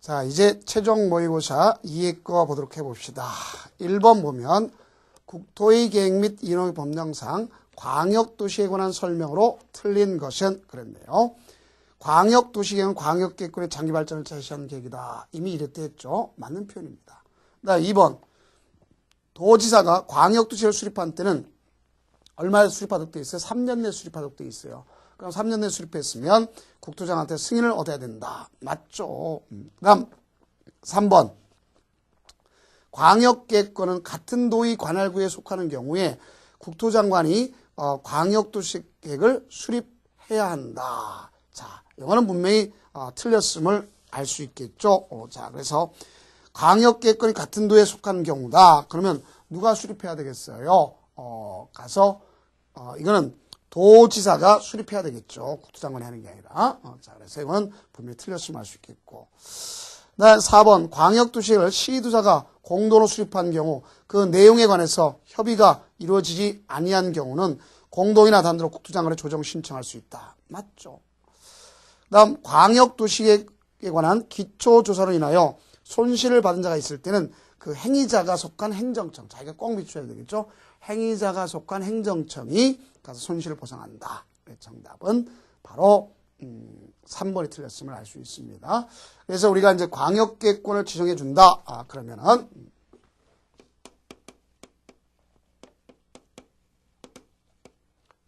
자, 이제 최종 모의고사 2회 거 보도록 해봅시다. 1번 보면 국토의 계획 및 인허 법령상 광역도시에 관한 설명으로 틀린 것은 그랬네요. 광역도시계획은 광역계획권의 장기 발전을 제시하는 계획이다. 이미 이랬대 했죠. 맞는 표현입니다. 2번 도지사가 광역도시를 수립한 때는 얼마에 수립하도록 되어 있어요? 3년 내에 수립하도록 되어 있어요. 그럼 3년 내에 수립했으면 국토장한테 승인을 얻어야 된다. 맞죠? 그다음 3번 광역계획권은 같은 도의 관할구에 속하는 경우에 국토장관이 광역도시계획을 수립해야 한다. 자, 이거는 분명히 틀렸음을 알 수 있겠죠. 자, 그래서 광역계획권이 같은 도에 속하는 경우다. 그러면 누가 수립해야 되겠어요? 이거는 도지사가 수립해야 되겠죠. 국토장관이 하는 게 아니라. 자, 그래서 이건 분명히 틀렸음을 알 수 있겠고. 4번 광역도시를 시도사가 공동으로 수립한 경우 그 내용에 관해서 협의가 이루어지지 아니한 경우는 공동이나 단독으로 국토장관에 조정 신청할 수 있다. 맞죠? 그다음 광역도시에 관한 기초조사로 인하여 손실을 받은 자가 있을 때는 그 행위자가 속한 행정청, 자기가 꼭 비춰야 되겠죠. 행위자가 속한 행정청이 가서 손실을 보상한다. 정답은 바로 3번이 틀렸음을 알 수 있습니다. 그래서 우리가 이제 광역계획권을 지정해 준다. 그러면은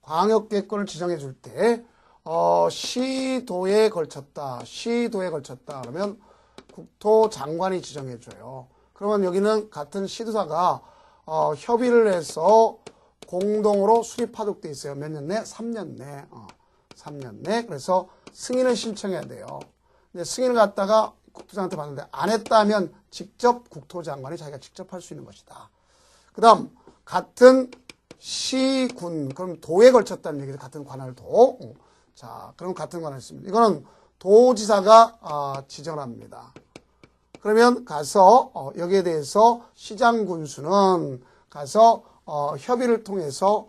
광역계획권을 지정해 줄 때 시도에 걸쳤다. 시도에 걸쳤다. 그러면 국토장관이 지정해 줘요. 그러면 여기는 같은 시도사가 협의를 해서 공동으로 수립하도록 돼 있어요. 몇 년 내? 3년 내. 3년 내. 그래서 승인을 신청해야 돼요. 근데 승인을 갖다가 국토장한테 받는데 안 했다면 직접 국토장관이 자기가 직접 할 수 있는 것이다. 그 다음 같은 시군, 그럼 도에 걸쳤다는 얘기죠. 같은 관할도. 자, 그럼 같은 관할 있습니다. 이거는 도지사가 지정을 합니다. 그러면 가서 여기에 대해서 시장군수는 가서 협의를 통해서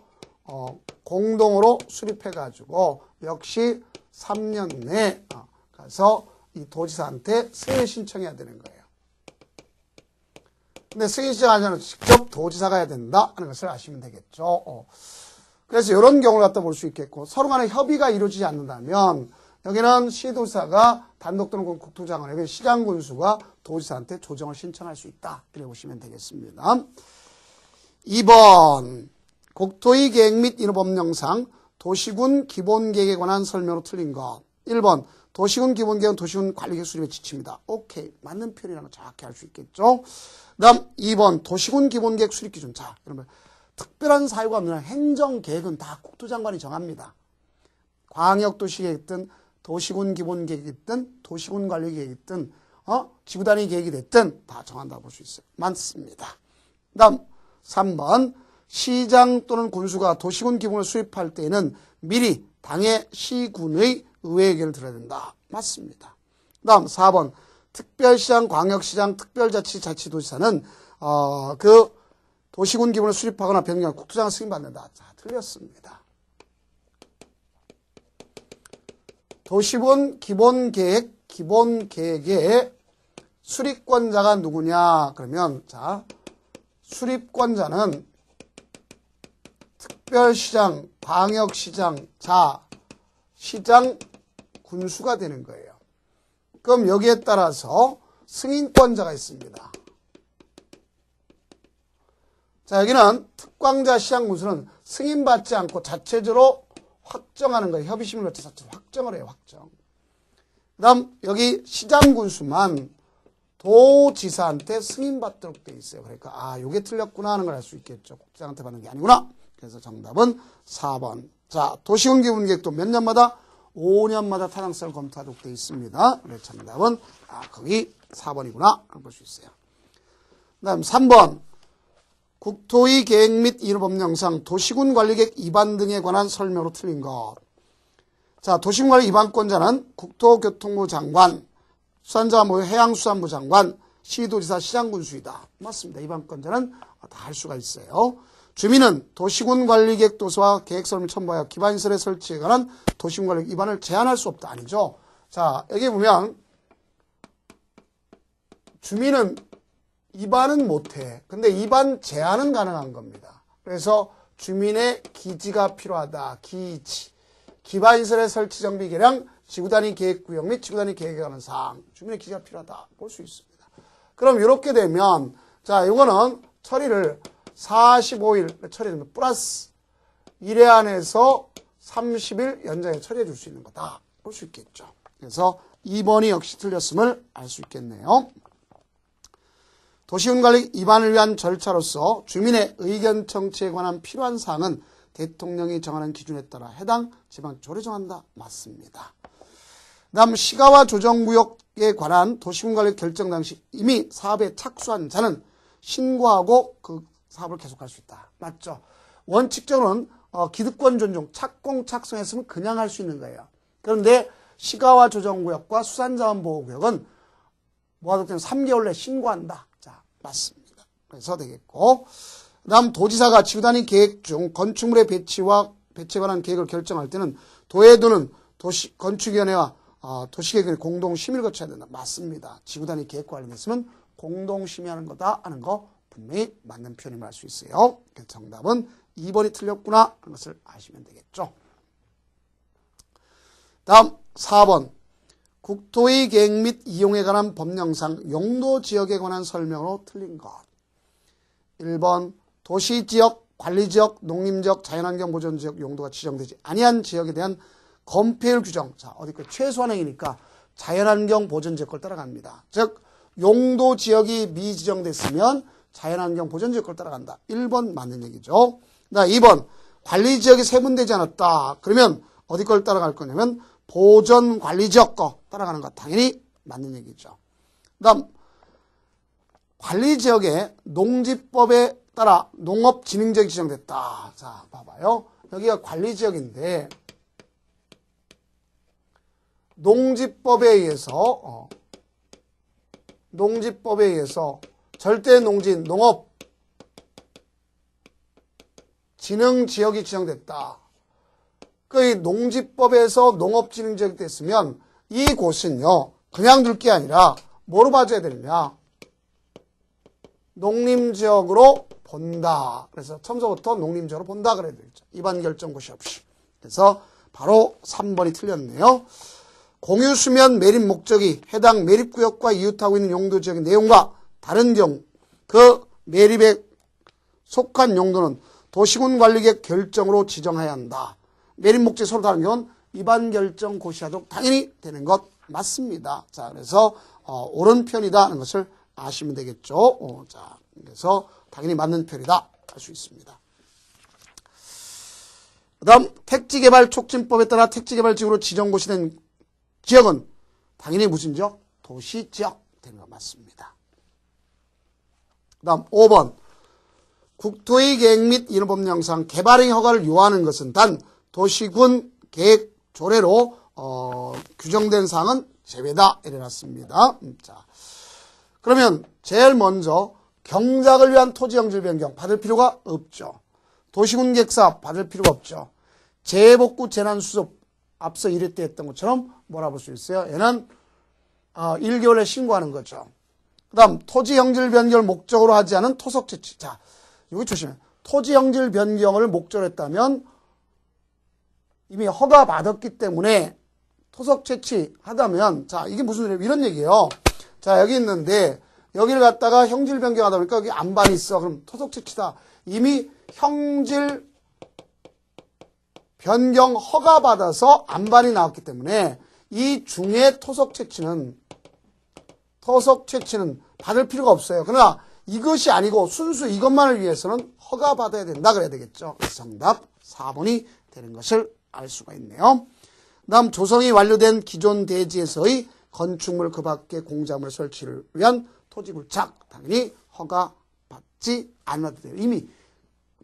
공동으로 수립해가지고 역시 3년 내에 가서 이 도지사한테 승인 신청해야 되는 거예요. 근데 승인 신청하지 않으면 직접 도지사가 해야 된다 하는 것을 아시면 되겠죠. 그래서 이런 경우를 갖다 볼 수 있겠고, 서로 간에 협의가 이루어지지 않는다면 여기는 시도사가 단독 또는 국토장관, 여기 시장군수가 도지사한테 조정을 신청할 수 있다. 이렇게 보시면 되겠습니다. 2번 국토의 계획 및 인허법령상 도시군 기본계획에 관한 설명으로 틀린 것. 1번 도시군 기본계획은 도시군 관리계획 수립의 지침이다. 오케이. 맞는 표현이라는 걸 정확히 알 수 있겠죠. 그 다음 2번 도시군 기본계획 수립기준. 자, 여러분 특별한 사유가 없는 행정계획은 다 국토장관이 정합니다. 광역도시계획이든 도시군 기본계획이든 도시군 관리계획이든 지구단위 계획이 됐든 다 정한다고 볼 수 있어요. 맞습니다. 그 다음 3번 시장 또는 군수가 도시군 기본을 수립할 때에는 미리 당의 시군의 의회 의견을 들어야 된다. 맞습니다. 그 다음 4번 특별시장, 광역시장, 특별자치자치도지사는 그 도시군 기본을 수립하거나 변경하거나 국토장을 승인받는다. 자, 틀렸습니다. 도시군 기본계획의 수립권자가 누구냐? 그러면 자, 수립권자는 특별시장, 광역시장, 시장, 군수가 되는 거예요. 그럼 여기에 따라서 승인권자가 있습니다. 자, 여기는 특광자, 시장, 군수는 승인받지 않고 자체적으로 확정하는 거예요. 협의심을 거쳐서 확정을 해요. 확정. 그 다음 여기 시장, 군수만 도지사한테 승인받도록 돼 있어요. 그러니까 요게 틀렸구나 하는 걸 알 수 있겠죠. 국장한테 받는 게 아니구나. 그래서 정답은 4번. 자, 도시군 기본계획도 몇 년마다? 5년마다 타당성을 검토하도록 돼 있습니다. 그래서 정답은 거기 4번이구나 볼 수 있어요. 그 다음 3번 국토의 계획 및 인허법령상 도시군 관리계획 위반 등에 관한 설명으로 틀린 것. 자, 도시군 관리 위반권자는 국토교통부 장관, 수산자 해양수산부 장관, 시도지사, 시장군수이다. 맞습니다. 위반권자는 다 할 수가 있어요. 주민은 도시군 관리계획 도서와 계획서를 첨부하여 기반시설의 설치에 관한 도시군 관리 위반을 제한할 수 없다. 아니죠. 자, 여기 보면 주민은 입안은 못해. 근데 입안 제한은 가능한 겁니다. 그래서 주민의 기지가 필요하다. 기지. 기반시설의 설치 정비 개량 지구단위 계획구역 및 지구단위 계획에 관한 사항. 주민의 기지가 필요하다. 볼 수 있습니다. 그럼 이렇게 되면 자, 이거는 처리를 45일 처리되면 플러스 1회 안에서 30일 연장해 처리해 줄 수 있는 거다. 볼 수 있겠죠. 그래서 2번이 역시 틀렸음을 알 수 있겠네요. 도시군관리 입안을 위한 절차로서 주민의 의견 청취에 관한 필요한 사항은 대통령이 정하는 기준에 따라 해당 지방조례 정한다. 맞습니다. 다음 시가와 조정구역에 관한 도시군관리 결정 당시 이미 사업에 착수한 자는 신고하고 그 사업을 계속할 수 있다. 맞죠? 원칙적으로는 기득권 존중, 착공, 착성했으면 그냥 할 수 있는 거예요. 그런데 시가와 조정구역과 수산자원보호구역은 모아뒀더니 3개월 내에 신고한다. 자, 맞습니다. 그래서 되겠고. 그 다음 도지사가 지구단위 계획 중 건축물의 배치에 관한 계획을 결정할 때는 도에두는 건축위원회와 도시계획의 공동심의를 거쳐야 된다. 맞습니다. 지구단위 계획과 관련했으면 공동심의하는 거다 하는 거 분명히 맞는 표현임을 알 수 있어요. 정답은 2번이 틀렸구나 하는 것을 아시면 되겠죠. 다음 4번 국토의 계획 및 이용에 관한 법령상 용도지역에 관한 설명으로 틀린 것. 1번 도시지역, 관리지역, 농림지역, 자연환경 보존지역 용도가 지정되지 아니한 지역에 대한 건폐율 규정. 자, 어디 그 최소한행이니까 자연환경 보존지역 걸 따라갑니다. 즉 용도지역이 미지정됐으면 자연환경 보존지역 걸 따라간다. 1번 맞는 얘기죠. 2번 관리지역이 세분되지 않았다. 그러면 어디 걸 따라갈 거냐면 보존관리지역 거 따라가는 거 당연히 맞는 얘기죠. 그 다음 관리지역에 농지법에 따라 농업진흥지역이 지정됐다. 자, 봐봐요. 여기가 관리지역인데 농지법에 의해서 절대 농진 농업 진흥지역이 지정됐다. 그 농지법에서 농업진흥지역이 됐으면 이곳은요 그냥 둘 게 아니라 뭐로 봐줘야 되느냐? 농림지역으로 본다. 그래서 처음부터 농림지역으로 본다 그래야 되겠죠. 입안 결정 고시 없이. 그래서 바로 3번이 틀렸네요. 공유수면 매립 목적이 해당 매립구역과 이웃하고 있는 용도지역의 내용과 다른 경우 그 매립에 속한 용도는 도시군관리계획 결정으로 지정해야 한다. 매립 목적이 서로 다른 경우는 입안 결정 고시하도록 당연히 되는 것 맞습니다. 자, 그래서 옳은 편이다 하는 것을 아시면 되겠죠. 자, 그래서 당연히 맞는 편이다 할 수 있습니다. 그 다음 택지개발 촉진법에 따라 택지개발지구로 지정고시된 지역은 당연히 무슨 지역? 도시지역 되는 거 맞습니다. 그 다음 5번 국토의 계획 및 인허법령상 개발행 허가를 요하는 것은 단 도시군 계획 조례로 규정된 사항은 제외다 이래놨습니다. 자, 그러면 제일 먼저 경작을 위한 토지 형질 변경 받을 필요가 없죠. 도시군 계획사업 받을 필요가 없죠. 재복구 재난수습 앞서 1회 때 했던 것처럼 뭐라 볼 수 있어요? 얘는 1개월에 신고하는 거죠. 그 다음 토지 형질 변경을 목적으로 하지 않은 토속 채취. 자, 여기 조심해. 토지 형질 변경을 목적으로 했다면 이미 허가 받았기 때문에 토속 채취하다면 자, 이게 무슨 소리예요? 이런 얘기예요. 자, 여기 있는데 여기를 갖다가 형질 변경하다 보니까 여기 안반이 있어. 그럼 토속 채취다. 이미 형질 변경 허가 받아서 안반이 나왔기 때문에 이 중에 토속 채취는 받을 필요가 없어요. 그러나 이것이 아니고 순수 이것만을 위해서는 허가 받아야 된다 그래야 되겠죠. 그래서 정답 4번이 되는 것을 알 수가 있네요. 다음 조성이 완료된 기존 대지에서의 건축물 그 밖의 공작물 설치를 위한 토지 굴착 당연히 허가 받지 않아도 돼요. 이미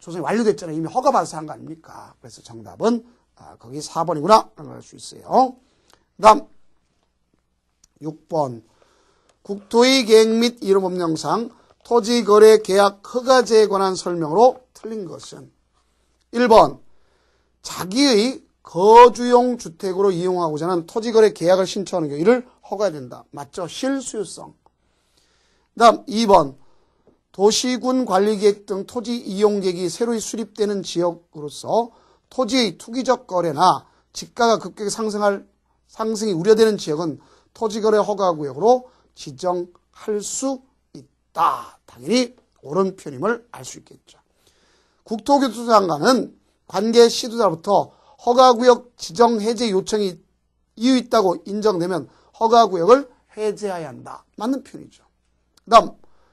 조성이 완료됐잖아요. 이미 허가 받아서 한 거 아닙니까? 그래서 정답은 거기 4번이구나 라는 걸 알 수 있어요. 그 다음 6번 국토의 계획 및 인허법령상 토지거래 계약 허가제에 관한 설명으로 틀린 것은 1번 자기의 거주용 주택으로 이용하고자 하는 토지거래 계약을 신청하는 경우 이를 허가해야 된다. 맞죠? 실수요성. 다음 2번 도시군 관리계획 등 토지 이용계획이 새로 수립되는 지역으로서 토지의 투기적 거래나 지가가 급격히 상승이 우려되는 지역은 토지거래 허가구역으로 지정할 수 있다. 당연히 옳은 표현임을 알 수 있겠죠. 국토교통부 장관은 관계 시도자로부터 허가구역 지정 해제 요청이 이유 있다고 인정되면 허가구역을 해제해야 한다. 맞는 표현이죠. 그 다음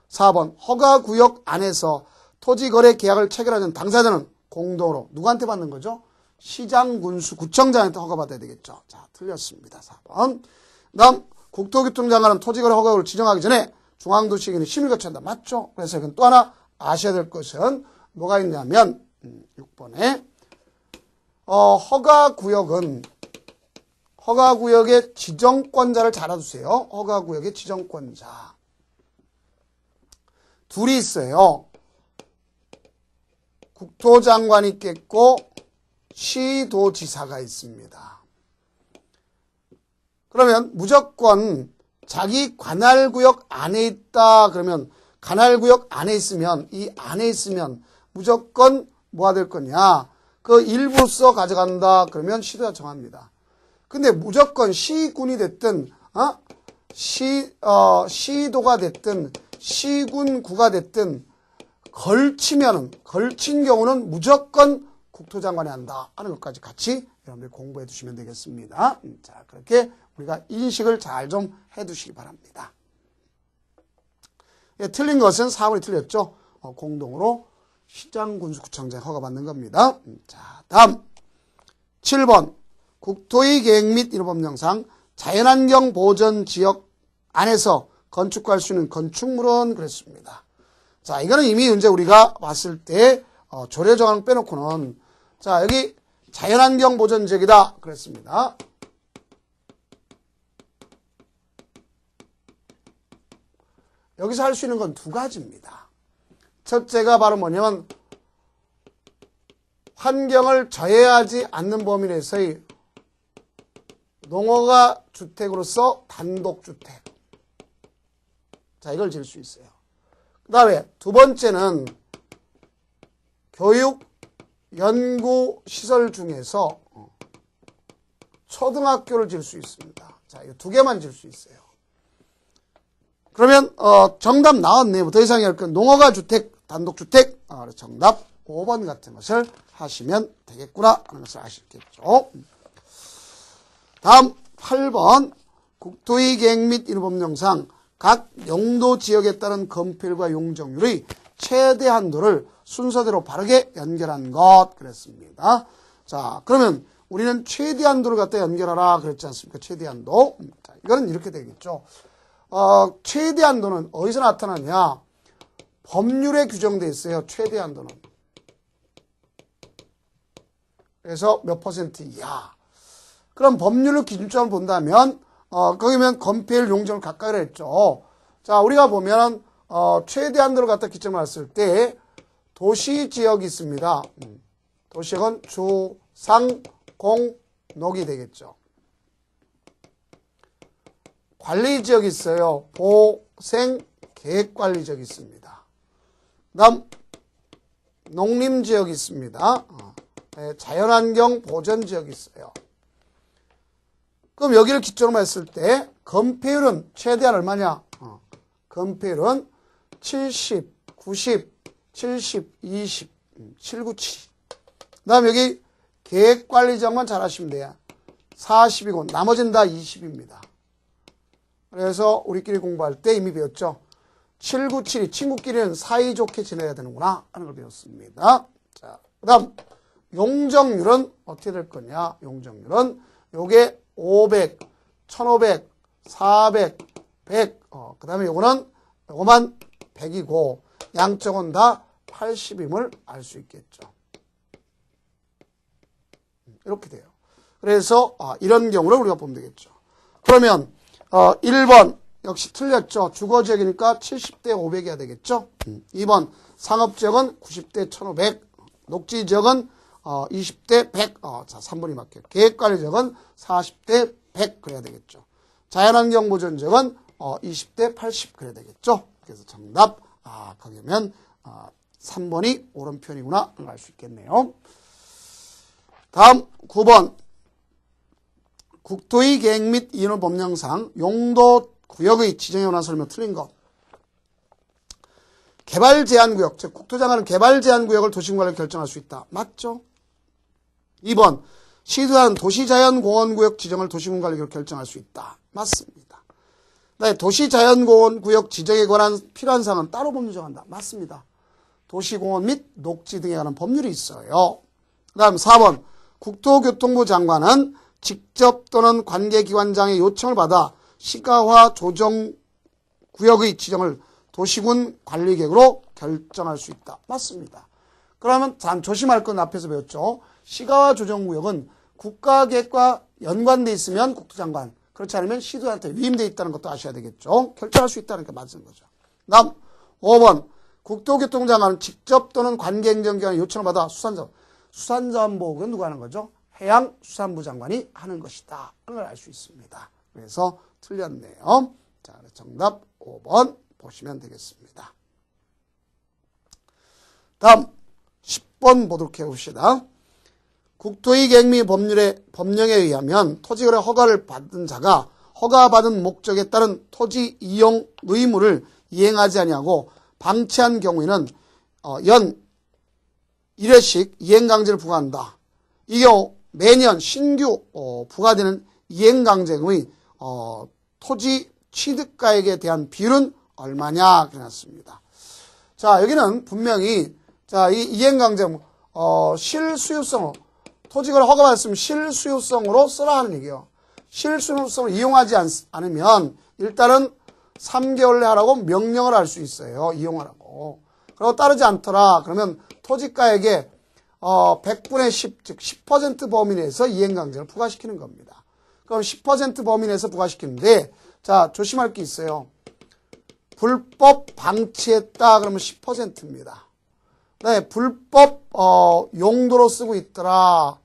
4번 허가구역 안에서 토지거래 계약을 체결하는 당사자는 공동으로 누구한테 받는 거죠? 시장, 군수, 구청장한테 허가받아야 되겠죠. 자, 틀렸습니다. 4번. 그 다음 국토교통장관은 토지거래 허가구역을 지정하기 전에 중앙도시계획은 심의를 거쳐야 한다. 맞죠? 그래서 이건 또 하나 아셔야 될 것은 뭐가 있냐면 6번에 허가구역의 지정권자를 잘 알아두세요. 허가구역의 지정권자. 둘이 있어요. 국토장관이 있겠고 시도지사가 있습니다. 그러면 무조건 자기 관할구역 안에 있다. 그러면 관할구역 안에 있으면 이 안에 있으면 무조건 뭐가 될 거냐. 그 일부로서 가져간다. 그러면 시도가 정합니다. 근데 무조건 시군이 됐든 시도가 됐든 시군구가 됐든 걸친 경우는 무조건 국토장관이 한다 하는 것까지 같이 여러분들 공부해 두시면 되겠습니다. 자, 그렇게 우리가 인식을 잘 좀 해 두시기 바랍니다. 예, 틀린 것은 4번이 틀렸죠. 공동으로 시장, 군수, 구청장 허가받는 겁니다. 자, 다음 7번 국토의 계획 및 인허법령상 자연환경 보전 지역 안에서 건축할 수 있는 건축물은 그랬습니다. 자, 이거는 이미 이제 우리가 봤을 때 조례 조항 빼놓고는 자, 여기 자연환경 보전 지역이다 그랬습니다. 여기서 할 수 있는 건 두 가지입니다. 첫째가 바로 뭐냐면 환경을 저해하지 않는 범위 내에서의 농어가 주택으로서 단독주택. 자, 이걸 지을 수 있어요. 그 다음에 두 번째는 교육, 연구 시설 중에서 초등학교를 지을 수 있습니다. 자, 이거 두 개만 지을 수 있어요. 그러면 정답 나왔네요. 더 이상이 할 건 농어가 주택, 단독주택. 정답 5번 같은 것을 하시면 되겠구나 하는 것을 아시겠죠. 다음 8번 국토의 계획 및 인허법령상 각 용도 지역에 따른 건폐율과 용적률의 최대 한도를 순서대로 바르게 연결한 것 그랬습니다. 자, 그러면 우리는 최대 한도를 갖다 연결하라 그랬지 않습니까? 최대 한도. 자, 이거는 이렇게 되겠죠. 최대 한도는 어디서 나타나냐? 법률에 규정되어 있어요. 최대 한도는. 그래서 몇 퍼센트 이하. 그럼 법률을 기준점을 본다면 거기면 건폐율 용적을 각각을 했죠. 자, 우리가 보면 최대 한도를 갖다 기점을 했을 때 도시 지역이 있습니다. 도시역은 주, 상, 공, 녹이 되겠죠. 관리 지역이 있어요. 보, 생, 계획 관리 지역이 있습니다. 그다음 농림 지역이 있습니다. 자연환경 보전 지역이 있어요. 그럼 여기를 기점으로 했을 때 건폐율은 최대한 얼마냐? 건폐율은 70, 90, 70, 20, 797. 그 다음 여기 계획관리지역만 잘 하시면 돼요. 40이고 나머지는 다 20입니다. 그래서 우리끼리 공부할 때 이미 배웠죠. 797이 친구끼리는 사이좋게 지내야 되는구나 하는 걸 배웠습니다. 자, 그 다음 용적률은 어떻게 될 거냐? 용적률은 요게 500, 1500, 400, 100. 그 다음에 요거는 5100이고 양쪽은 다 80임을 알 수 있겠죠. 이렇게 돼요. 그래서 이런 경우를 우리가 보면 되겠죠. 그러면 1번 역시 틀렸죠. 주거지역이니까 70대 500이어야 되겠죠. 2번 상업지역은 90대 1500, 녹지지역은 20대 100. 자, 3번이 맞게요. 계획관리지역은 40대 100 그래야 되겠죠. 자연환경보전지역은 20대 80 그래야 되겠죠. 그래서 정답 거기면 3번이 옳은 표현이구나 알 수 있겠네요. 다음 9번 국토의 계획 및 이윤을 법령상 용도 구역의 지정에 관한 설명 틀린 것. 개발 제한 구역, 즉 국토장관은 개발 제한 구역을 도시군관리로 결정할 수 있다. 맞죠? 2번 시도하는 도시자연공원구역 지정을 도시군관리로 결정할 수 있다. 맞습니다. 네, 도시자연공원구역 지정에 관한 필요한 사항은 따로 법률 정한다. 맞습니다. 도시공원 및 녹지 등에 관한 법률이 있어요. 그 다음 4번 국토교통부 장관은 직접 또는 관계기관장의 요청을 받아 시가화 조정구역의 지정을 도시군 관리계획으로 결정할 수 있다. 맞습니다. 그러면 참 조심할 건 앞에서 배웠죠. 시가화 조정구역은 국가계획과 연관돼 있으면 국토장관, 그렇지 않으면 시도한테 위임돼 있다는 것도 아셔야 되겠죠. 결정할 수 있다는 게 맞는 거죠. 다음 5번 국토교통장관은 직접 또는 관계행정기관의 요청을 받아 수산자원보호구역은 누가 하는 거죠? 해양수산부 장관이 하는 것이다. 그걸 알 수 있습니다. 그래서 틀렸네요. 자, 정답 5번 보시면 되겠습니다. 다음 10번 보도록 해봅시다. 국토의 계획 및 법령에 의하면 토지거래 허가를 받은 자가 허가받은 목적에 따른 토지 이용 의무를 이행하지 아니하고 방치한 경우에는 연 1회씩 이행강제를 부과한다. 이 경우 매년 신규 부과되는 이행강제금의 토지 취득가액에 대한 비율은 얼마냐 해놨습니다. 자, 여기는 분명히 자, 이 이행강제금 실수요성으로 토지거래 허가받았으면 실수요성으로 쓰라 하는 얘기예요. 실수요성을 이용하지 않으면 일단은 3개월 내 하라고 명령을 할 수 있어요. 이용하라고. 그리고 따르지 않더라. 그러면 토지가액의 100분의 10, 즉 10% 범위 내에서 이행강제를 부과시키는 겁니다. 그럼 10% 범위 내에서 부과시키는데 자, 조심할 게 있어요. 불법 방치했다 그러면 10%입니다. 네, 불법 용도로 쓰고 있더라.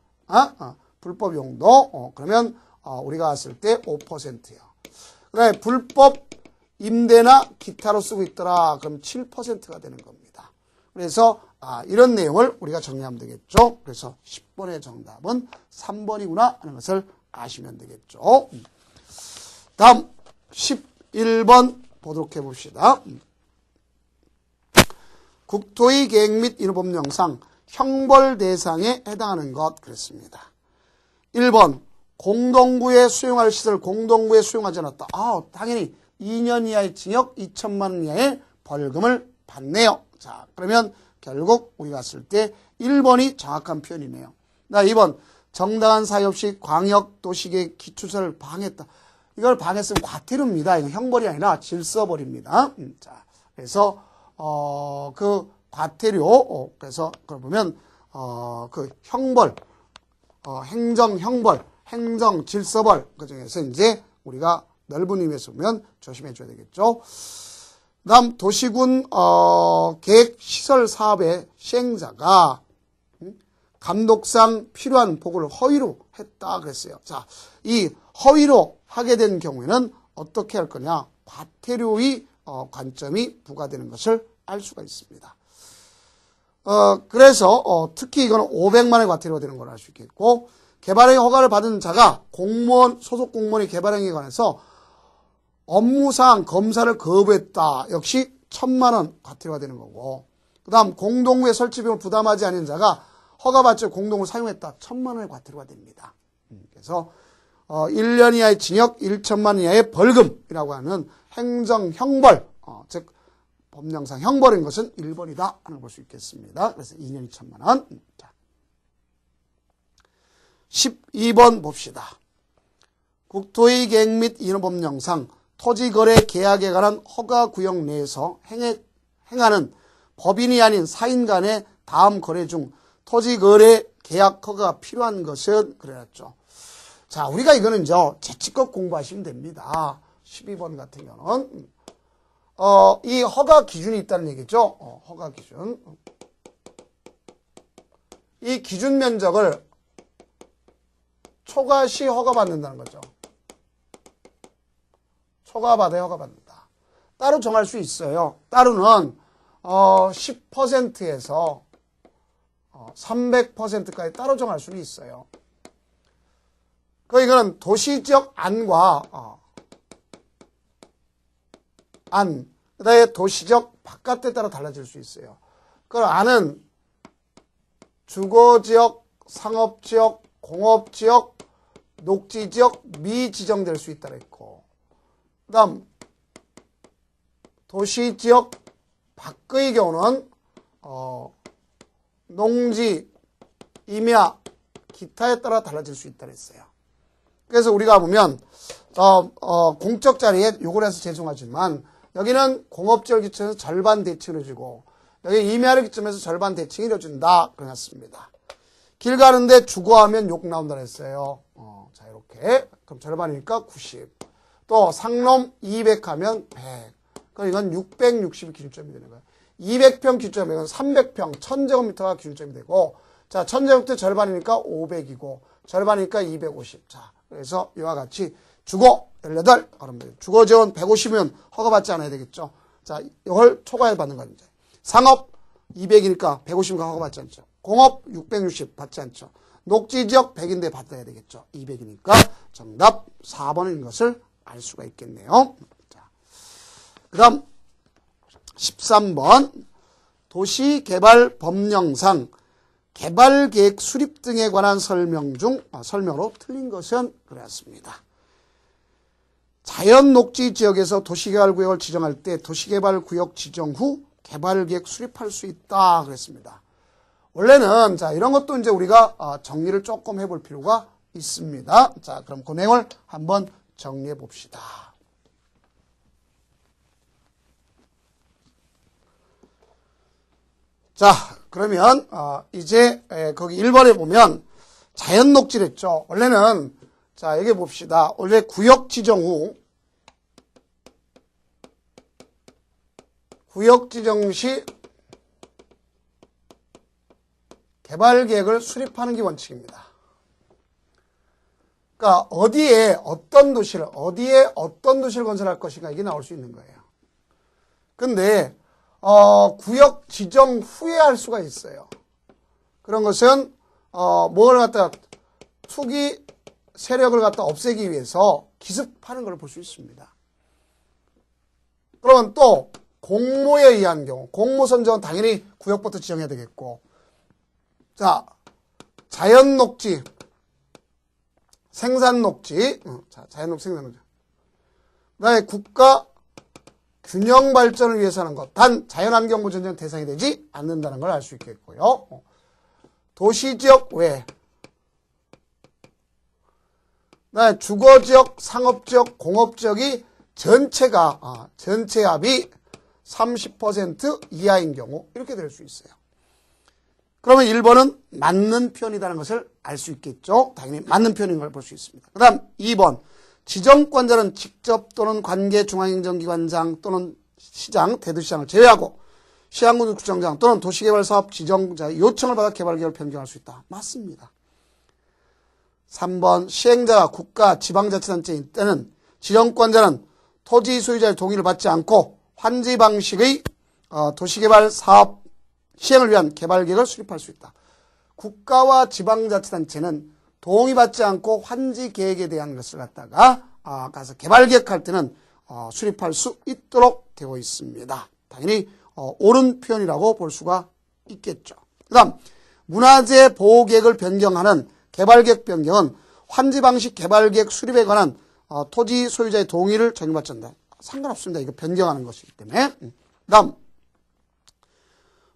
불법 용도. 그러면 우리가 봤을 때 5%예요. 네, 불법 임대나 기타로 쓰고 있더라. 그럼 7%가 되는 겁니다. 그래서 이런 내용을 우리가 정리하면 되겠죠. 그래서 10번의 정답은 3번이구나 하는 것을 아시면 되겠죠. 다음 11번 보도록 해봅시다. 국토의 계획 및 인허법령상 형벌 대상에 해당하는 것 그랬습니다. 1번 공동구에 수용할 시설 공동구에 수용하지 않았다. 당연히 2년 이하의 징역 2천만 원 이하의 벌금을 받네요. 자, 그러면 결국 우리가 봤을 때 1번이 정확한 표현이네요. 2번 정당한 사유 없이 광역도시계획 기초설을 방해했다. 이걸 방해했으면 과태료입니다. 이건 형벌이 아니라 질서벌입니다. 자, 그래서 그 과태료 그래서 그걸 보면 그 형벌 행정형벌 행정질서벌 그 중에서 이제 우리가 넓은 의미에서 보면 조심해 줘야 되겠죠. 다음 도시군 계획시설 사업의 시행자가 감독상 필요한 보고를 허위로 했다 그랬어요. 자, 이 허위로 하게 된 경우에는 어떻게 할 거냐? 과태료의 관점이 부과되는 것을 알 수가 있습니다. 그래서 특히 이거는 500만 원의 과태료가 되는 걸 알 수 있겠고 개발행위 허가를 받은 자가 공무원 소속 공무원의 개발행위에 관해서 업무상 검사를 거부했다. 역시 1,000만 원 과태료가 되는 거고 그 다음 공동구의 설치 비용을 부담하지 않은 자가 허가받지 공동을 사용했다. 1,000만 원의 과태료가 됩니다. 그래서 1년 이하의 징역 1천만 원 이하의 벌금이라고 하는 행정형벌 즉 법령상 형벌인 것은 1번이다 하는 걸 볼 수 있겠습니다. 그래서 2년 2천만 원. 자, 12번 봅시다. 국토의 계획 및 인허법령상 토지거래 계약에 관한 허가구역 내에서 행하는 법인이 아닌 사인 간의 다음 거래 중 토지거래 계약 허가가 필요한 것은 그래놨죠. 자, 우리가 이거는 재치껏 공부하시면 됩니다. 12번 같은 경우는 이 허가 기준이 있다는 얘기죠. 허가 기준. 이 기준 면적을 초과시 허가받는다는 거죠. 초과받아야 허가받는다. 따로 정할 수 있어요. 따로는 10%에서 300%까지 따로 정할 수는 있어요. 이거는 도시적 안과 그다음에 도시적 바깥에 따라 달라질 수 있어요. 그 안은 주거지역, 상업지역, 공업지역, 녹지지역, 미지정될 수 있다 그랬고, 그 다음 도시지역 밖의 경우는 농지, 임야, 기타에 따라 달라질 수 있다 그랬어요. 그래서 우리가 보면 공적 자리에 요걸 해서 죄송하지만 여기는 공업지역 기점에서 절반 대칭을 해주고 여기 임야를 기점에서 절반 대칭이 이루어진다 그랬습니다. 길 가는데 주거하면 욕 나온다 그랬어요. 자 이렇게 그럼 절반이니까 90. 또 상놈 200 하면 100. 그럼 이건 660이 기준점이 되는 거예요. 200평 기준점이면 300평 1000제곱미터가 기준점이 되고, 자 1000제곱미터 절반이니까 500이고 절반이니까 250. 자 그래서 이와 같이 주거 18. 그러면 주거지원 150이면 허가받지 않아야 되겠죠. 자 이걸 초과해 받는 겁니다. 상업 200이니까 150가 허가받지 않죠. 공업 660 받지 않죠. 녹지지역 100인데 받아야 되겠죠. 200이니까 정답 4번인 것을 알 수가 있겠네요. 자, 그 다음 13번 도시개발법령상 개발계획 수립 등에 관한 설명으로 틀린 것은 그랬습니다. 자연녹지지역에서 도시개발구역을 지정할 때 도시개발구역 지정 후 개발계획 수립할 수 있다 그랬습니다. 원래는 자 이런 것도 이제 우리가 정리를 조금 해볼 필요가 있습니다. 자 그럼 그 내용을 한번 정리해 봅시다. 자 그러면 이제 거기 1번에 보면 자연녹지랬죠. 원래는 자 여기 봅시다. 원래 구역 지정 후 구역 지정 시 개발계획을 수립하는 게 원칙입니다. 그러니까 어디에 어떤 도시를 건설할 것인가 이게 나올 수 있는 거예요. 근데 구역 지정 후에 할 수가 있어요. 그런 것은 뭘 갖다 투기 세력을 갖다 없애기 위해서 기습하는 걸 볼 수 있습니다. 그러면 또 공모에 의한 경우, 공모 선정은 당연히 구역부터 지정해야 되겠고, 자 자연녹지, 생산녹지, 자 자연녹지, 생산녹지. 그다음에 국가 균형 발전을 위해서 하는 것, 단 자연환경부 전쟁 대상이 되지 않는다는 걸 알 수 있겠고요. 도시지역 외, 그다음에 주거지역, 상업지역, 공업지역이 전체 합이 30% 이하인 경우 이렇게 될 수 있어요. 그러면 1번은 맞는 표현이라는 것을 알 수 있겠죠. 당연히 맞는 표현인 걸 볼 수 있습니다. 그 다음 2번 지정권자는 직접 또는 관계 중앙행정기관장 또는 시장, 대도시장을 제외하고 시행군구청장 또는 도시개발사업 지정자 요청을 받아 개발계획을 변경할 수 있다. 맞습니다. 3번 시행자가 국가, 지방자치단체일 때는 지정권자는 토지 소유자의 동의를 받지 않고 환지 방식의 도시개발 사업 시행을 위한 개발계획을 수립할 수 있다. 국가와 지방자치단체는 동의받지 않고 환지 계획에 대한 것을 갖다가 가서 개발계획할 때는 수립할 수 있도록 되어 있습니다. 당연히 옳은 표현이라고 볼 수가 있겠죠. 그 다음 문화재 보호계획을 변경하는 개발계획 변경은 환지 방식 개발계획 수립에 관한 토지 소유자의 동의를 전달받지 않는다. 상관없습니다. 이거 변경하는 것이기 때문에. 그 다음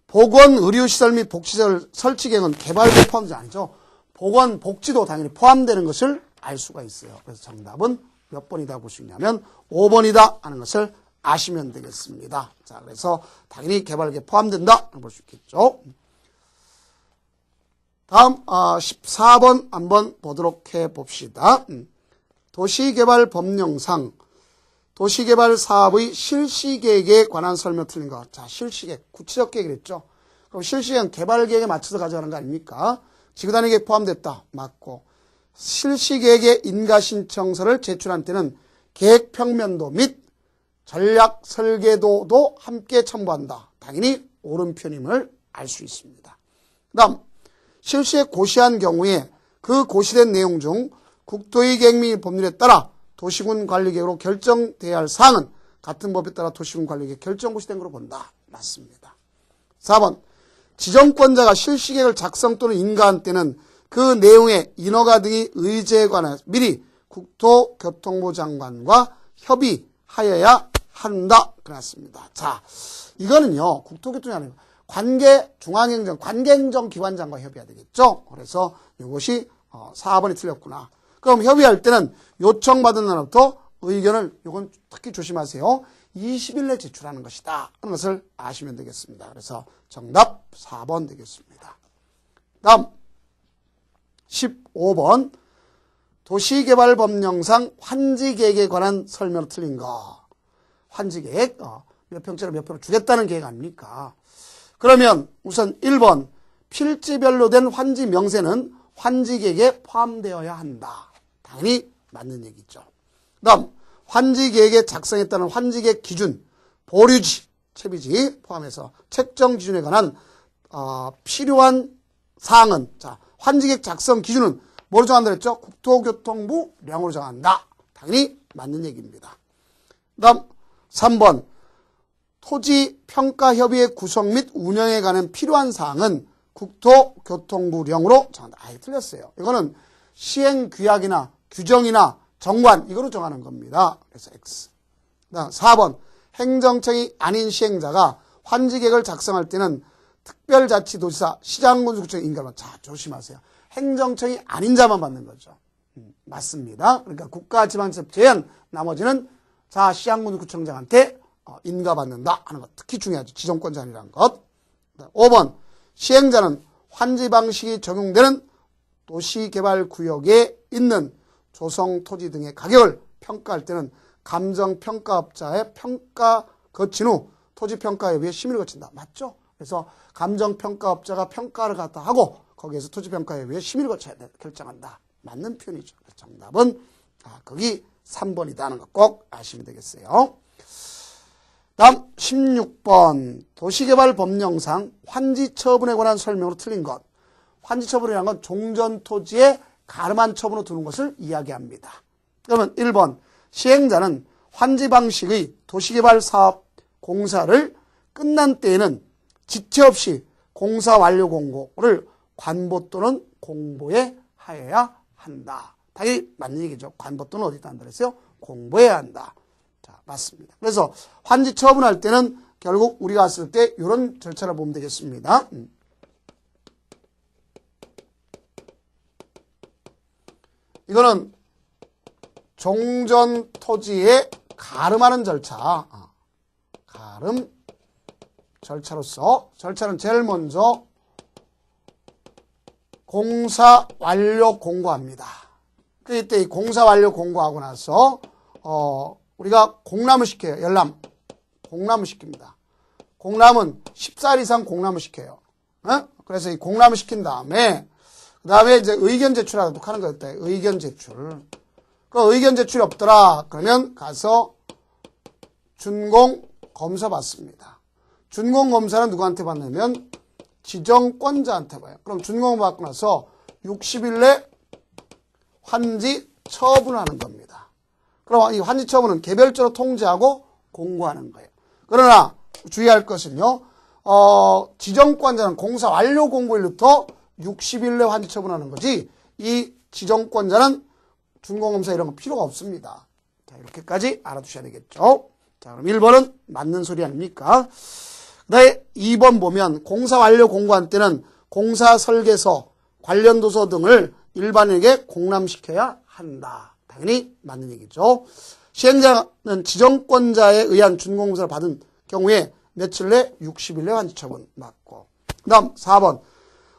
보건, 의료시설 및 복지시설 설치 계획은 개발계획 포함되지 않죠. 보건, 복지도 당연히 포함되는 것을 알 수가 있어요. 그래서 정답은 몇 번이다 볼 수 있냐면 5번이다 하는 것을 아시면 되겠습니다. 자, 그래서 당연히 개발계획 포함된다 볼 수 있겠죠. 다음 14번 한번 보도록 해봅시다. 도시개발법령상 도시개발 사업의 실시계획에 관한 설명 틀린 것. 자, 실시계획, 구체적 계획이랬죠. 그럼 실시계획은 개발계획에 맞춰서 가져가는 거 아닙니까? 지구단위계획 포함됐다. 맞고. 실시계획의 인가신청서를 제출한 때는 계획평면도 및 전략 설계도도 함께 첨부한다. 당연히 옳은 편임을 알 수 있습니다. 그 다음 실시에 고시한 경우에 그 고시된 내용 중 국토의 계획 및 법률에 따라 도시군 관리계획으로 결정돼야 할 사항은 같은 법에 따라 도시군 관리계획 결정 고시된 것으로 본다. 맞습니다. 4번 지정권자가 실시계획을 작성 또는 인가한 때는 그 내용의 인허가 등의 의제에 관해 미리 국토교통부 장관과 협의하여야 한다. 그렇습니다. 자, 이거는요, 국토교통이 아니고 관계행정기관장과 협의해야 되겠죠? 그래서 이것이 4번이 틀렸구나. 그럼 협의할 때는 요청받은 날부터 의견을, 이건 특히 조심하세요. 20일 내 제출하는 것이다. 하는 것을 아시면 되겠습니다. 그래서 정답 4번 되겠습니다. 다음 15번 도시개발법령상 환지계획에 관한 설명으로 틀린 거. 환지계획 몇 평짜리 몇 평을 주겠다는 계획 아닙니까? 그러면 우선 1번 필지별로 된 환지 명세는 환지계획에 포함되어야 한다. 당연히 맞는 얘기죠. 그 다음 환지계획에 작성했다는 환지계획 기준, 보류지, 채비지 포함해서 책정 기준에 관한 필요한 사항은, 자, 환지계획 작성 기준은 뭐로 정한다 그랬죠? 국토교통부령으로 정한다. 당연히 맞는 얘기입니다. 그 다음 3번 토지평가협의회 구성 및 운영에 관한 필요한 사항은 국토교통부령으로 정한다. 아예 틀렸어요. 이거는 시행규약이나 규정이나 정관 이거로 정하는 겁니다. 그래서 X. 그 다음 4번 행정청이 아닌 시행자가 환지계획을 작성할 때는 특별자치도지사, 시장군수구청 인가만. 자, 조심하세요. 행정청이 아닌 자만 받는 거죠. 맞습니다. 그러니까 국가지방자치 제한 나머지는 자 시장군수구청장한테 인가받는다 하는 것. 특히 중요하죠. 지정권자 아니라는 것. 5번 시행자는 환지 방식이 적용되는 도시개발구역에 있는 조성토지 등의 가격을 평가할 때는 감정평가업자의 평가 거친 후 토지평가에 의해 심의를 거친다. 맞죠? 그래서 감정평가업자가 평가를 갖다 하고 거기에서 토지평가에 의해 심의를 거쳐야 돼. 결정한다. 맞는 표현이죠. 정답은 거기 3번이다 하는 거 꼭 아시면 되겠어요. 다음 16번 도시개발법령상 환지처분에 관한 설명으로 틀린 것. 환지처분이라는 건 종전토지에 가름한 처분으로 두는 것을 이야기합니다. 그러면 1번 시행자는 환지 방식의 도시개발사업 공사를 끝난 때에는 지체 없이 공사 완료 공고를 관보 또는 공보에 하여야 한다. 당연히 맞는 얘기죠. 관보 또는 어디다 한다 그랬어요? 공보해야 한다. 자, 맞습니다. 그래서 환지 처분할 때는 결국 우리가 왔을 때 이런 절차를 보면 되겠습니다. 이거는 종전 토지에 가름하는 절차. 가름 절차로서 절차는 제일 먼저 공사 완료 공고합니다. 그때 이 공사 완료 공고하고 나서 우리가 공람을 시켜요. 열람 공람을 시킵니다. 공람은 14일 이상 공람을 시켜요. 그래서 이 공람을 시킨 다음에 그 다음에 이제 의견 제출하도록 하는 거였다. 의견 제출. 그 의견 제출이 없더라. 그러면 가서 준공 검사 받습니다. 준공 검사는 누구한테 받냐면 지정권자한테 봐요. 그럼 준공 받고 나서 60일 내 환지 처분하는 겁니다. 그럼 이 환지 처분은 개별적으로 통지하고 공고하는 거예요. 그러나 주의할 것은요. 지정권자는 공사 완료 공고일부터 60일 내 환지 처분하는 거지 이 지정권자는 준공검사 이런 거 필요가 없습니다. 자, 이렇게까지 알아두셔야 되겠죠. 자, 그럼 1번은 맞는 소리 아닙니까? 그 다음에 2번 보면 공사 완료 공고한 때는 공사 설계서, 관련 도서 등을 일반인에게 공람시켜야 한다. 당연히 맞는 얘기죠. 시행자는 지정권자에 의한 준공검사를 받은 경우에 며칠 내 60일 내 환지처분 맞고. 그 다음 4번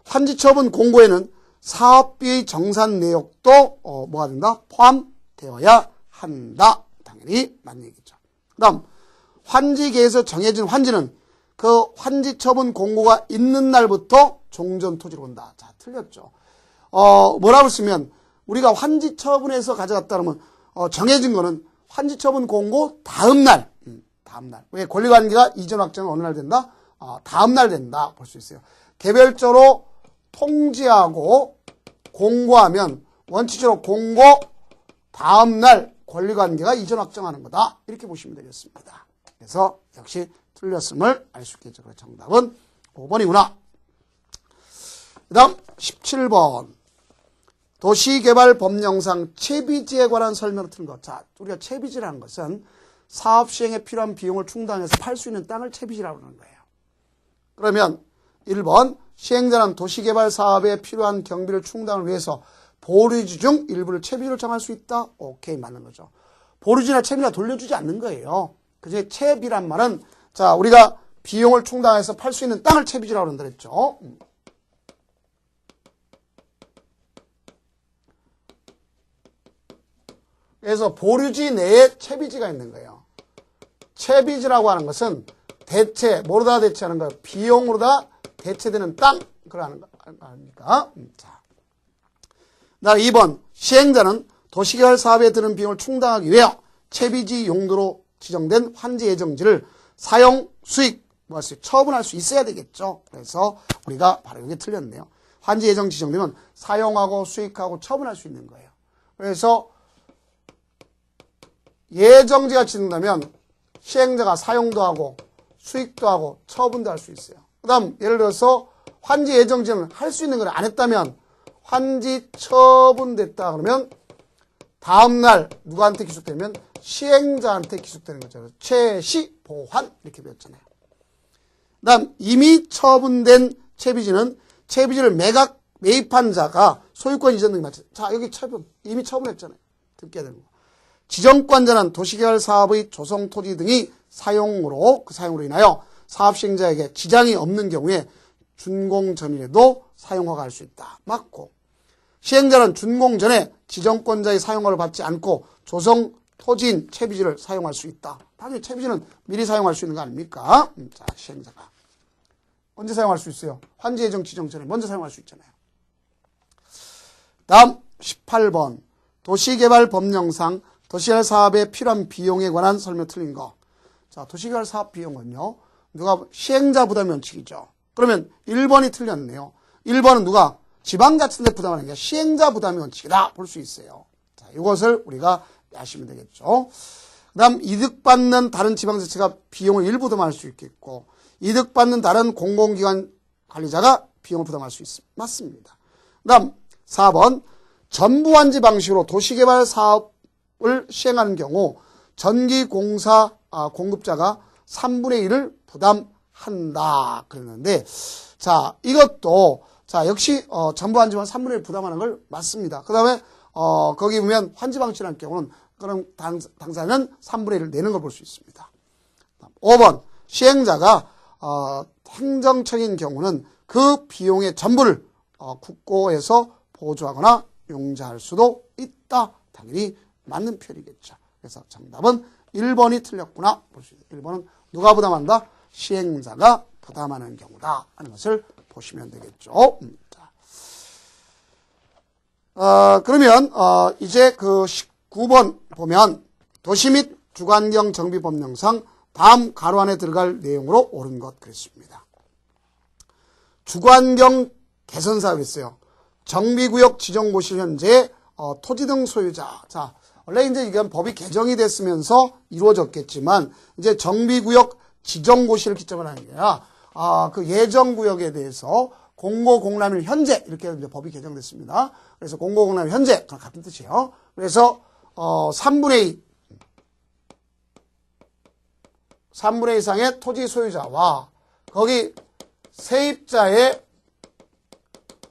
환지처분 공고에는 사업비의 정산 내역도 뭐가 된다? 포함되어야 한다. 당연히 맞는 얘기죠. 그 다음 환지계에서 정해진 환지는 그 환지처분 공고가 있는 날부터 종전토지로 온다. 자, 틀렸죠. 뭐라고 쓰면 우리가 환지처분에서 가져갔다 그러면 정해진 거는 환지처분 공고 다음 날 다음날. 왜 권리관계가 이전 확정은 어느 날 된다? 다음날 된다. 볼 수 있어요. 개별적으로 통지하고 공고하면 원칙적으로 공고 다음날 권리관계가 이전 확정하는 거다. 이렇게 보시면 되겠습니다. 그래서 역시 틀렸음을 알 수 있겠죠. 그래서 정답은 5번이구나. 그 다음 17번. 도시개발법령상 채비지에 관한 설명을 틀은 것. 자, 우리가 채비지라는 것은 사업 시행에 필요한 비용을 충당해서 팔 수 있는 땅을 채비지라고 하는 거예요. 그러면 1번 시행자는 도시개발 사업에 필요한 경비를 충당을 위해서 보류지 중 일부를 채비지로 정할 수 있다. 오케이, 맞는 거죠. 보류지나 채비지나 돌려주지 않는 거예요. 그중에 채비란 말은 자, 우리가 비용을 충당해서 팔 수 있는 땅을 채비지라고 한다 그랬죠. 그래서 보류지 내에 채비지가 있는 거예요. 채비지라고 하는 것은 대체, 뭐로 다 대체하는 거예요? 비용으로 다 대체되는 땅, 그러는 거 아닙니까? 자. 나 2번, 시행자는 도시개발 사업에 드는 비용을 충당하기 위해 채비지 용도로 지정된 환지 예정지를 사용, 수익, 처분할 수 있어야 되겠죠. 그래서 우리가 바로 이게 틀렸네요. 환지 예정 지정되면 사용하고 수익하고 처분할 수 있는 거예요. 그래서 예정지가 지정되면 시행자가 사용도 하고 수익도 하고 처분도 할 수 있어요. 그 다음 예를 들어서 환지 예정지는 할 수 있는 걸 안 했다면 환지 처분됐다 그러면 다음날 누구한테 기속되면 시행자한테 기속되는 거죠. 채시 보환 이렇게 배웠잖아요. 그 다음 이미 처분된 채비지는 채비지를 매입한 자가 소유권 이전 등이 맞죠. 자, 여기 이미 처분했잖아요. 듣게 되는 거. 지정권자는 도시개발 사업의 조성 토지 등이 사용으로 인하여 사업 시행자에게 지장이 없는 경우에 준공 전이라도 사용허가 할 수 있다. 맞고, 시행자는 준공 전에 지정권자의 사용허를 받지 않고 조성 토지인 채비지를 사용할 수 있다. 당연히 채비지는 미리 사용할 수 있는 거 아닙니까? 자, 시행자가 언제 사용할 수 있어요? 환지 예정 지정 전에 먼저 사용할 수 있잖아요. 다음 18번. 도시개발 법령상 도시개발 사업에 필요한 비용에 관한 설명 틀린 거. 자, 도시개발 사업 비용은요, 누가 시행자 부담 원칙이죠. 그러면 1번이 틀렸네요. 1번은 누가 지방자치단체 부담하는 게 시행자 부담 원칙이다 볼 수 있어요. 자, 이것을 우리가 아시면 되겠죠. 그 다음 이득받는 다른 지방자치가 비용을 일부 부담할 수 있겠고, 이득받는 다른 공공기관 관리자가 비용을 부담할 수 있습니다. 맞습니다. 그 다음 4번 전부환지 방식으로 도시개발 사업을 시행하는 경우 전기공사 공급자가 3분의 1을 부담한다 그랬는데, 자, 이것도 자, 역시 전부환지만 3분의 1 부담하는 걸 맞습니다. 그 다음에 거기 보면 환지방치라는 경우는 그럼 당사자는 3분의 1을 내는 걸 볼 수 있습니다. 5번 시행자가 행정청인 경우는 그 비용의 전부를 국고에서 보조하거나 용자할 수도 있다. 당연히 맞는 표현이겠죠. 그래서 정답은 1번이 틀렸구나 볼 수 있어요. 1번은 누가 부담한다? 시행자가 부담하는 경우다 하는 것을 보시면 되겠죠. 그러면 이제 그 19번 보면 도시 및 주관경 정비법령상 다음 가로 안에 들어갈 내용으로 옳은 것 그랬습니다. 주관경 개선사업이 있어요. 정비구역 지정고시 현재 토지 등 소유자. 자, 원래 이제 이건 법이 개정이 됐으면서 이루어졌겠지만 이제 정비구역 지정고시를 기점으로 하는 게 아니라 그 예정구역에 대해서 공고공람일 현재 이렇게 이제 법이 개정됐습니다. 그래서 공고공람일 현재 같은 뜻이에요. 그래서 3분의 2 이상의 토지 소유자와 거기 세입자의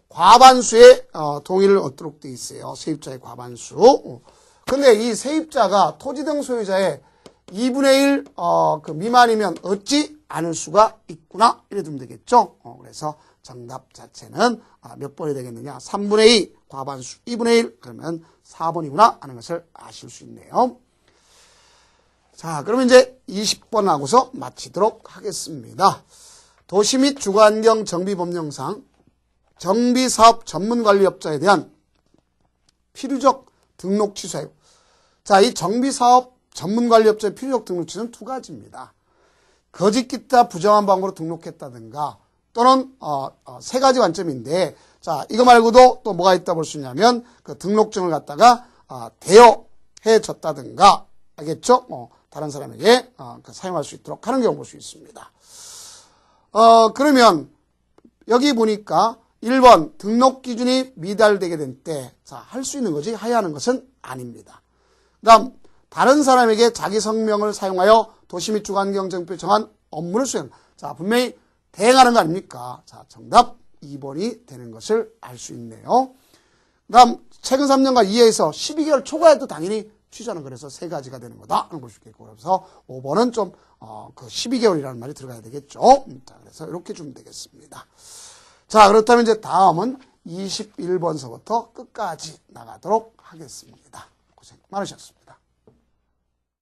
과반수의 동의를 얻도록 돼 있어요. 세입자의 과반수. 근데 이 세입자가 토지 등 소유자의 2분의 1 그 미만이면 얻지 않을 수가 있구나. 이래 두면 되겠죠. 그래서 정답 자체는 몇 번이 되겠느냐. 3분의 2 과반수 2분의 1 그러면 4번이구나 하는 것을 아실 수 있네요. 자, 그러면 이제 20번 하고서 마치도록 하겠습니다. 도시 및 주거환경 정비법령상 정비사업 전문관리업자에 대한 필요적 등록 취소예요. 자, 이 정비사업 전문관리업자의 필요적 등록 취소는 두 가지입니다. 거짓 기타 부정한 방법으로 등록했다든가 또는 세 가지 관점인데 자 이거 말고도 또 뭐가 있다 볼 수 있냐면 그 등록증을 갖다가 대여해 줬다든가 알겠죠? 다른 사람에게 사용할 수 있도록 하는 경우 볼 수 있습니다. 그러면 여기 보니까 1번 등록 기준이 미달되게 된 때 자 할 수 있는 거지 하야하는 것은 아닙니다. 그 다음 다른 사람에게 자기 성명을 사용하여 도시 및 주간경정표에 정한 업무를 수행. 자 분명히 대행하는 거 아닙니까? 자 정답 2번이 되는 것을 알 수 있네요. 그 다음 최근 3년간 이하에서 12개월 초과해도 당연히 취소하는 그래서 세 가지가 되는 거다 하는 걸 수 있겠고 그래서 5번은 좀 그 12개월이라는 말이 들어가야 되겠죠. 자 그래서 이렇게 주면 되겠습니다. 자 그렇다면 이제 다음은 21번서부터 끝까지 나가도록 하겠습니다. 고생 많으셨습니다.